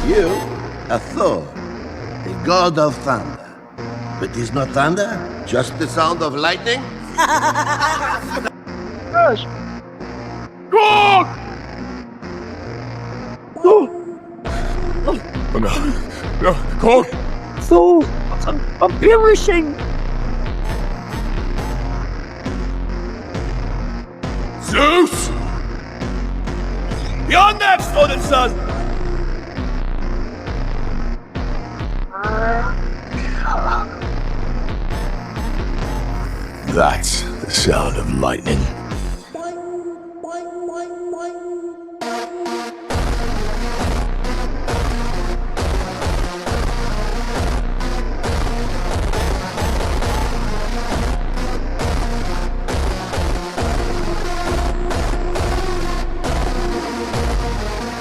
You are Thor, the god of thunder. But is not thunder just the sound of lightning? Yes. God! Oh, Oh, no. No, Korg! Thor, I'm perishing. Zeus! You're next, Odin's son! That's the sound of lightning.